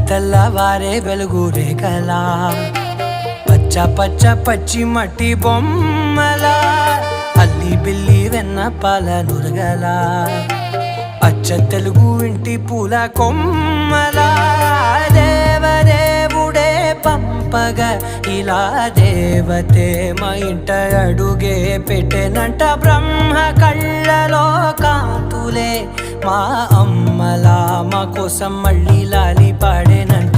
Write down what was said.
తెల్లవారే వెలుగు రేఖలా పచ్చ పచ్చ పచ్చి మట్టి బొమ్మలా అల్లి బిల్లి వెన్న పాల నురగలా అచ్చ తెలుగు ఇంటి పూల కొమ్మలా దేవదేవుడే పంపగా ఇలా దేవతే మా ఇంట అడుగే పెట్టెనంట బ్రహ్మ కళ్ళలో కాంతులే మా అమ్మలా మా కోసం మళ్ళీ లాలి పాడేనంట.